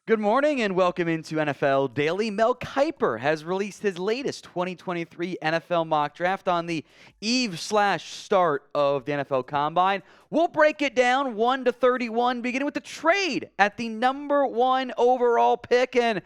Good morning and welcome into NFL Daily. Mel Kiper has released his latest 2023 NFL mock draft on the eve/start of the NFL Combine. We'll break it down 1 to 31, beginning with the trade at the number 1 overall pick. And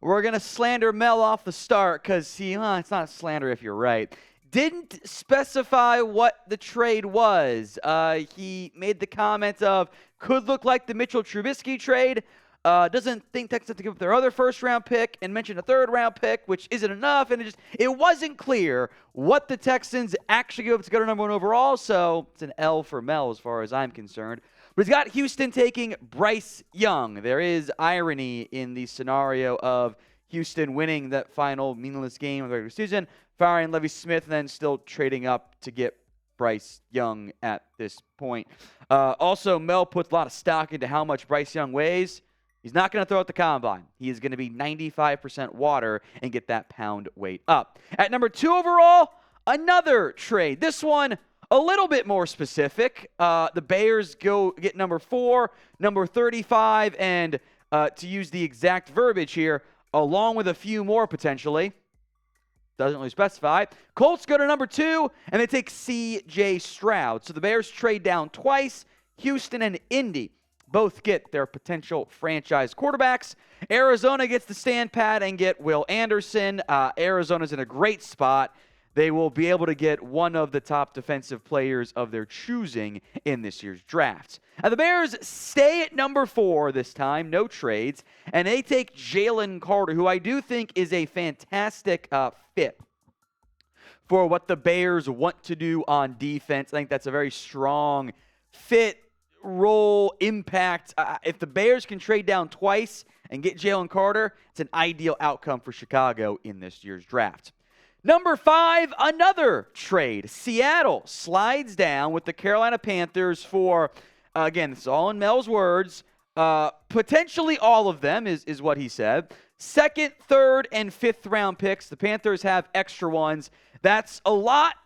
we're going to slander Mel off the start because it's not a slander if you're right. Didn't specify what the trade was. He made the comment of, could look like the Mitchell Trubisky trade. Doesn't think Texans have to give up their other first-round pick and mentioned a third-round pick, which isn't enough. And it wasn't clear what the Texans actually gave up to go to number 1 overall, so it's an L for Mel as far as I'm concerned. But he's got Houston taking Bryce Young. There is irony in the scenario of Houston winning that final meaningless game of the regular season, firing Levis Smith, and then still trading up to get Bryce Young at this point. Also, Mel puts a lot of stock into how much Bryce Young weighs. He's not going to throw at the combine. He is going to be 95% water and get that pound weight up. At number 2 overall, another trade. This one a little bit more specific. The Bears get number 4, number 35, and to use the exact verbiage here, along with a few more potentially. Doesn't really specify. Colts go to number 2, and they take C.J. Stroud. So the Bears trade down twice. Houston and Indy both get their potential franchise quarterbacks. Arizona gets the stand pat and get Will Anderson. Arizona's in a great spot. They will be able to get one of the top defensive players of their choosing in this year's draft. Now, the Bears stay at number 4 this time, no trades, and they take Jalen Carter, who I do think is a fantastic fit for what the Bears want to do on defense. I think that's a very strong fit, role, impact. If the Bears can trade down twice and get Jalen Carter, it's an ideal outcome for Chicago in this year's draft. Number 5, another trade. Seattle slides down with the Carolina Panthers for, again, this is all in Mel's words, potentially all of them is what he said. 2nd, 3rd, and 5th round picks. The Panthers have extra ones. That's a lot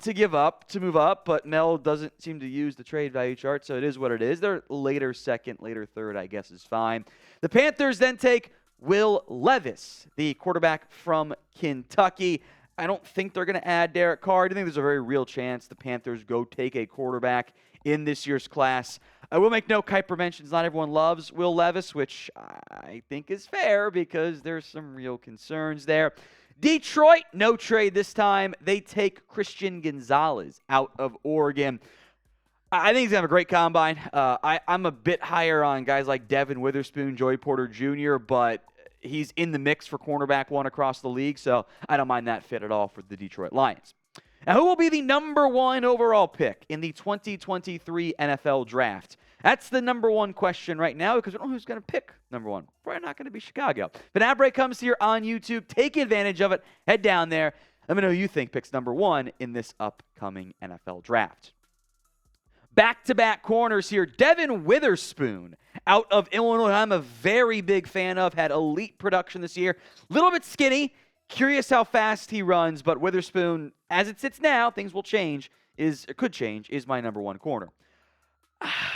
to give up, to move up, but Mel doesn't seem to use the trade value chart, so it is what it is. Their later 2nd, later 3rd, I guess, is fine. The Panthers then take Will Levis, the quarterback from Kentucky. I don't think they're going to add Derek Carr. I think there's a very real chance the Panthers go take a quarterback in this year's class. I will make note, Kiper mentions not everyone loves Will Levis, which I think is fair because there's some real concerns there. Detroit, no trade this time. They take Christian Gonzalez out of Oregon. I think he's going to have a great combine. I'm a bit higher on guys like Devon, Witherspoon, Joey Porter Jr., but he's in the mix for cornerback 1 across the league, so I don't mind that fit at all for the Detroit Lions. Now, who will be the number 1 overall pick in the 2023 NFL Draft? That's the number 1 question right now because we don't know who's going to pick number 1. Probably not going to be Chicago. But ad break comes here on YouTube. Take advantage of it. Head down there. Let me know who you think picks number 1 in this upcoming NFL Draft. Back-to-back corners here. Devon Witherspoon out of Illinois. I'm a very big fan of. Had elite production this year. Little bit skinny. Curious how fast he runs. But Witherspoon, as it sits now, things will change. Could change. Is my number 1 corner.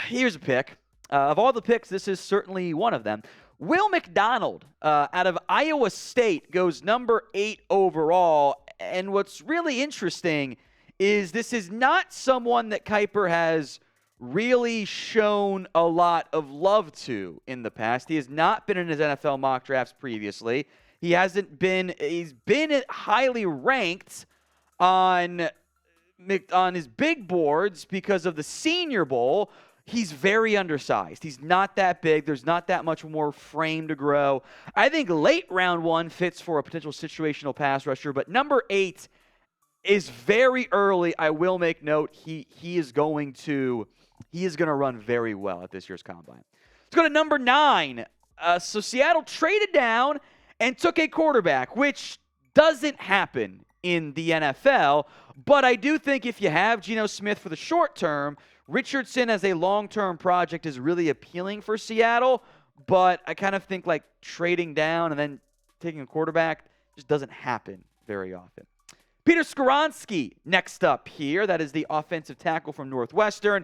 Here's a pick. Of all the picks, this is certainly one of them. Will McDonald out of Iowa State goes number 8 overall. And what's really interesting is this is not someone that Kiper has really shown a lot of love to in the past. He has not been in his NFL mock drafts previously. He's been highly ranked on his big boards because of the Senior Bowl. He's very undersized. He's not that big. There's not that much more frame to grow. I think late round 1 fits for a potential situational pass rusher, but number 8 is very early. I will make note he is going to run very well at this year's combine. Let's go to number 9. So Seattle traded down and took a quarterback, which doesn't happen in the NFL. But I do think if you have Geno Smith for the short term, Richardson as a long-term project is really appealing for Seattle. But I kind of think like trading down and then taking a quarterback just doesn't happen very often. Peter Skoronski next up here. That is the offensive tackle from Northwestern.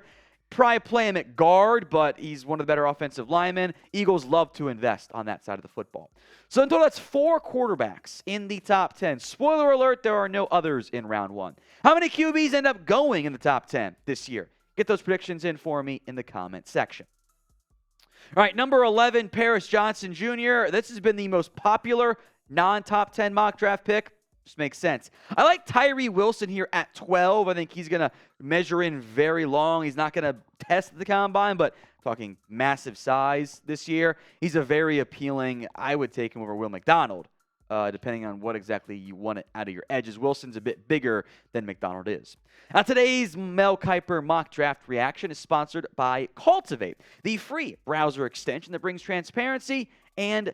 probably play him at guard, but he's one of the better offensive linemen. Eagles love to invest on that side of the football. So in total, that's 4 quarterbacks in the top 10. Spoiler alert, there are no others in round 1. How many QBs end up going in the top 10 this year? Get those predictions in for me in the comment section. All right, number 11, Paris Johnson Jr. This has been the most popular non-top 10 mock draft pick. Just makes sense. I like Tyree Wilson here at 12. I think he's going to measure in very long. He's not going to test the combine, but talking massive size this year. He's a very appealing, I would take him over Will McDonald, depending on what exactly you want it out of your edges. Wilson's a bit bigger than McDonald is. Now, today's Mel Kiper mock draft reaction is sponsored by Cultivate, the free browser extension that brings transparency and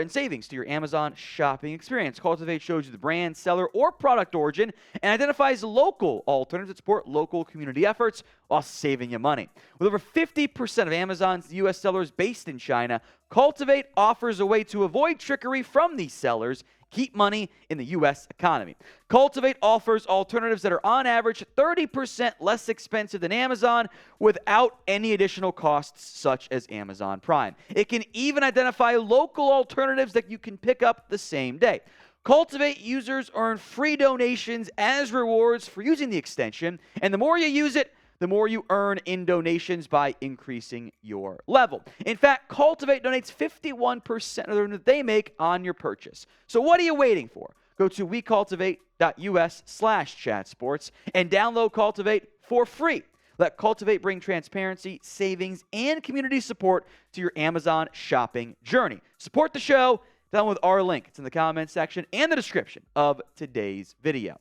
savings to your Amazon shopping experience. Cultivate shows you the brand, seller, or product origin and identifies local alternatives that support local community efforts while saving you money. With over 50% of Amazon's U.S. sellers based in China, Cultivate offers a way to avoid trickery from these sellers, keep money in the U.S. economy. Cultivate offers alternatives that are on average 30% less expensive than Amazon without any additional costs such as Amazon Prime. It can even identify local alternatives that you can pick up the same day. Cultivate users earn free donations as rewards for using the extension, and the more you use it, the more you earn in donations by increasing your level. In fact, Cultivate donates 51% of the revenue they make on your purchase. So what are you waiting for? Go to wecultivate.us/chatsports and download Cultivate for free. Let Cultivate bring transparency, savings, and community support to your Amazon shopping journey. Support the show. Down with our link. It's in the comment section and the description of today's video.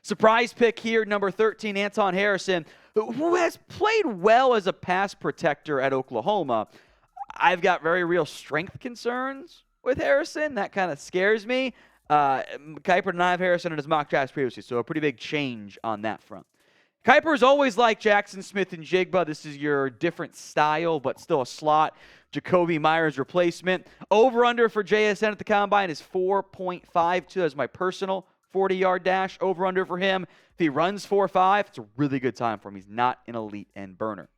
Surprise pick here, number 13, Anton Harrison, who has played well as a pass protector at Oklahoma. I've got very real strength concerns with Harrison. That kind of scares me. Kiper did not have Harrison in his mock drafts previously, so a pretty big change on that front. Kiper's always liked Jaxon, Smith-Njigba. This is your different style, but still a slot. Jacoby Myers replacement. Over-under for JSN at the Combine is 4.52. That's my personal 40-yard dash. Over-under for him. If he runs 4.5, it's a really good time for him. He's not an elite end burner.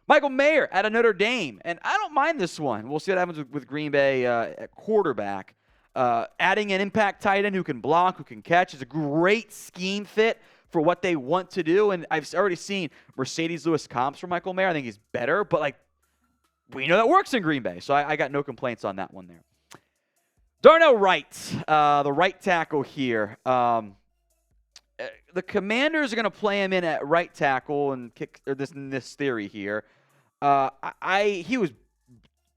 Michael Mayer at Notre Dame. And I don't mind this one. We'll see what happens with Green Bay at quarterback. Adding an impact tight end who can block, who can catch is a great scheme fit for what they want to do. And I've already seen Mercedes Lewis comps for Michael Mayer. I think he's better, but we know that works in Green Bay. So I got no complaints on that one there. Darnell Wright, the right tackle here. The Commanders are going to play him in at right tackle and kick this theory here. He was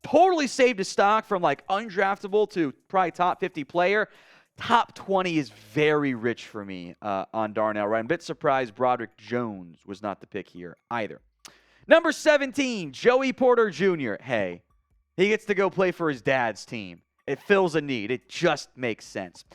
totally saved his stock from undraftable to probably top 50 player. Top 20 is very rich for me on Darnell Wright. I'm a bit surprised Broderick Jones was not the pick here either. Number 17, Joey Porter Jr. Hey, he gets to go play for his dad's team. It fills a need. It just makes sense.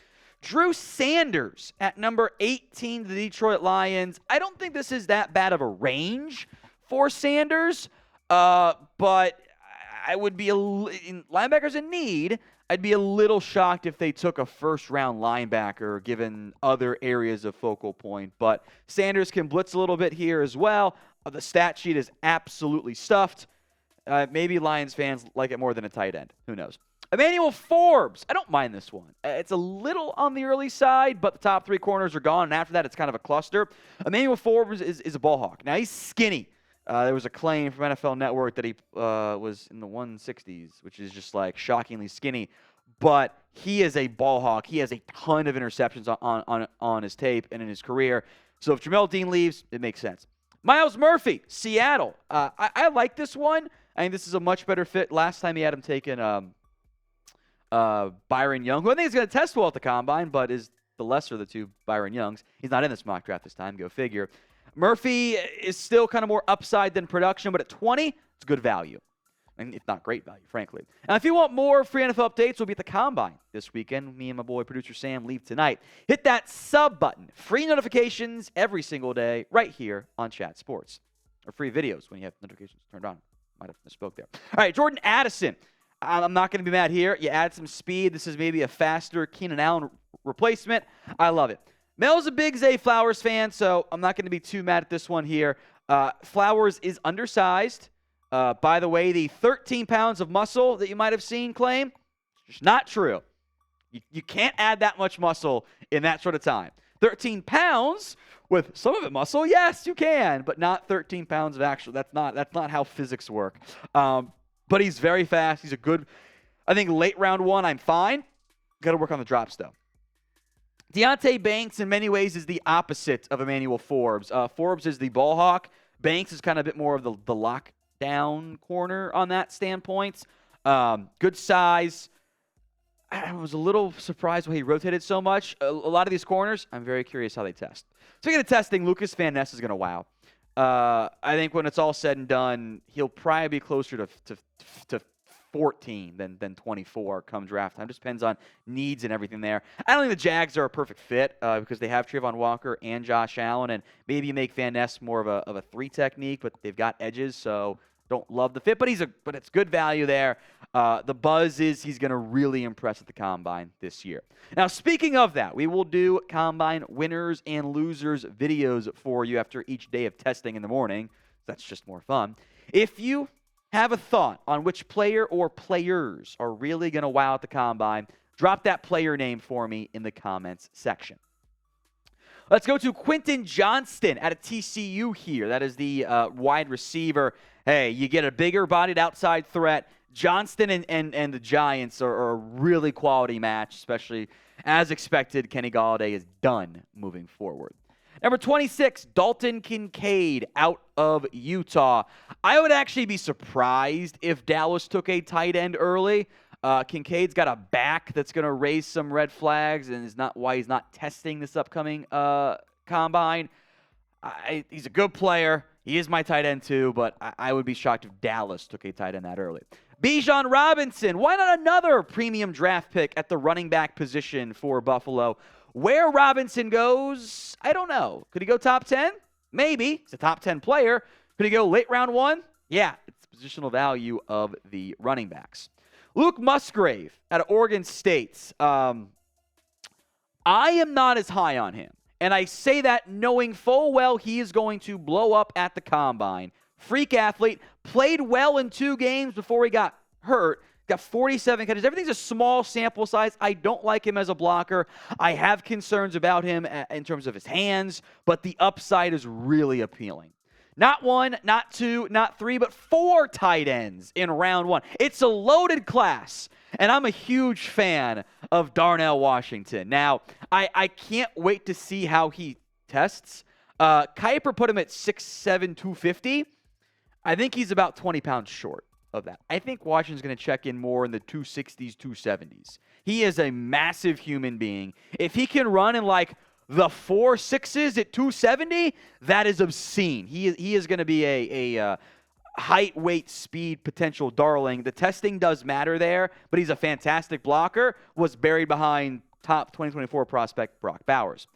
Drew Sanders at number 18, the Detroit Lions. I don't think this is that bad of a range for Sanders, but I would be in linebackers in need. I'd be a little shocked if they took a first-round linebacker given other areas of focal point. But Sanders can blitz a little bit here as well. The stat sheet is absolutely stuffed. Maybe Lions fans like it more than a tight end. Who knows? Emmanuel Forbes. I don't mind this one. It's a little on the early side, but the top 3 corners are gone, and after that, it's kind of a cluster. Emmanuel Forbes is a ball hawk. Now, he's skinny. There was a claim from NFL Network that he was in the 160s, which is just shockingly skinny. But he is a ball hawk. He has a ton of interceptions on his tape and in his career. So if Jamel Dean leaves, it makes sense. Myles Murphy, Seattle. I like this one. I think this is a much better fit. Last time he had him taken Byron Young, who I think is going to test well at the Combine, but is the lesser of the two Byron Youngs. He's not in this mock draft this time. Go figure. Murphy is still kind of more upside than production, but at 20, it's good value. And if not great value, frankly. Now, if you want more free NFL updates, we'll be at the Combine this weekend. Me and my boy, producer Sam, leave tonight. Hit that sub button. Free notifications every single day right here on Chat Sports. Or free videos when you have notifications turned on. Might have misspoke there. All right, Jordan Addison. I'm not going to be mad here. You add some speed. This is maybe a faster Keenan Allen replacement. I love it. Mel's a big Zay Flowers fan, so I'm not going to be too mad at this one here. Flowers is undersized. By the way, the 13 pounds of muscle that you might have seen claim, it's not true. You can't add that much muscle in that sort of time. 13 pounds with some of it muscle, yes, you can, but not 13 pounds of actual. That's not how physics work. But he's very fast. He's a good, I think late round one, I'm fine. Got to work on the drops, though. Deontay Banks, in many ways, is the opposite of Emmanuel Forbes. Forbes is the ball hawk. Banks is kind of a bit more of the lockdown corner on that standpoint. Good size. I was a little surprised when he rotated so much. A lot of these corners, I'm very curious how they test. Speaking of testing, Lucas Van Ness is going to wow. I think when it's all said and done, he'll probably be closer to 14 than 24 come draft time. Just depends on needs and everything there. I don't think the Jags are a perfect fit because they have Trayvon Walker and Josh Allen, and maybe you make Van Ness more of a 3 technique, but they've got edges, so don't love the fit. But it's good value there. The buzz is he's going to really impress at the Combine this year. Now, speaking of that, we will do Combine winners and losers videos for you after each day of testing in the morning. That's just more fun. If you have a thought on which player or players are really going to wow at the Combine, drop that player name for me in the comments section. Let's go to Quentin Johnston at a TCU here. That is the wide receiver. Hey, you get a bigger-bodied outside threat. Johnston and the Giants are a really quality match, especially as expected. Kenny Golladay is done moving forward. Number 26, Dalton Kincaid out of Utah. I would actually be surprised if Dallas took a tight end early. Kincaid's got a back that's going to raise some red flags, and is not why he's not testing this upcoming Combine. He's a good player. He is my tight end too, but I would be shocked if Dallas took a tight end that early. Bijan Robinson, why not another premium draft pick at the running back position for Buffalo? Where Robinson goes, I don't know. Could he go top 10? Maybe. He's a top 10 player. Could he go late round 1? Yeah, it's the positional value of the running backs. Luke Musgrave out of Oregon State. I am not as high on him. And I say that knowing full well he is going to blow up at the Combine. Freak athlete. Played well in 2 games before he got hurt. Got 47 catches. Everything's a small sample size. I don't like him as a blocker. I have concerns about him in terms of his hands, but the upside is really appealing. Not 1, not 2, not 3, but 4 tight ends in round 1. It's a loaded class, and I'm a huge fan of Darnell Washington. Now, I can't wait to see how he tests. Kiper put him at 6'7", 250. I think he's about 20 pounds short of that. I think Washington's going to check in more in the 260s, 270s. He is a massive human being. If he can run in like the 4.6s at 270, that is obscene. He is going to be a height, weight, speed potential darling. The testing does matter there, but he's a fantastic blocker. Was buried behind top 2024 prospect Brock Bowers.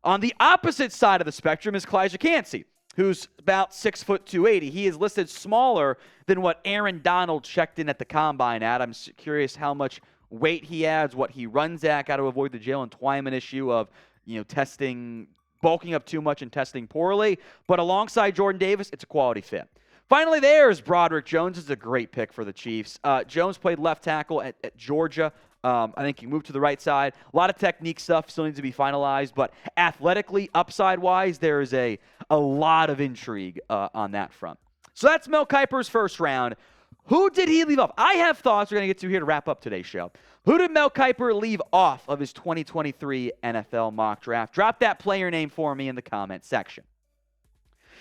On the opposite side of the spectrum is Kalijah Kancey, who's about 6 foot 280. He is listed smaller than what Aaron Donald checked in at the Combine at. I'm curious how much weight he adds, what he runs at. Got to avoid the Jalen Twyman issue of, testing, bulking up too much and testing poorly. But alongside Jordan Davis, it's a quality fit. Finally, there's Broderick Jones. This is a great pick for the Chiefs. Jones played left tackle at Georgia. I think he moved to the right side. A lot of technique stuff still needs to be finalized, but athletically, upside-wise, there is a lot of intrigue on that front. So that's Mel Kiper's first round. Who did he leave off? I have thoughts we're going to get to here to wrap up today's show. Who did Mel Kiper leave off of his 2023 NFL mock draft? Drop that player name for me in the comment section.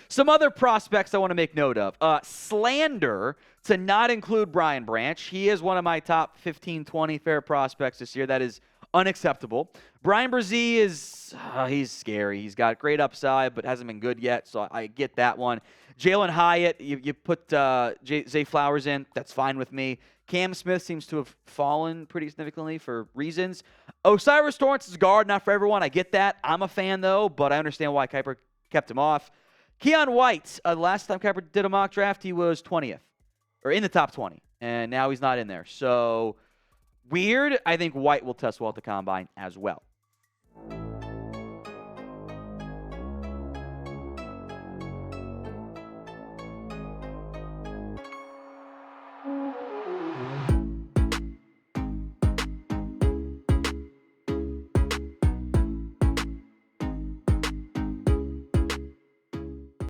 Some other prospects I want to make note of. Slander to not include Brian Branch. He is one of my top 15, 20 fair prospects this year. That is unacceptable. Brian Brzee is, he's scary. He's got great upside, but hasn't been good yet, so I get that one. Jalen Hyatt, you put Zay Flowers in. That's fine with me. Cam Smith seems to have fallen pretty significantly for reasons. Osiris Torrance is guard, not for everyone. I get that. I'm a fan, though, but I understand why Kiper kept him off. Keon White, last time Kiper did a mock draft, he was 20th, or in the top 20, and now he's not in there. So, weird. I think White will test well at the Combine as well.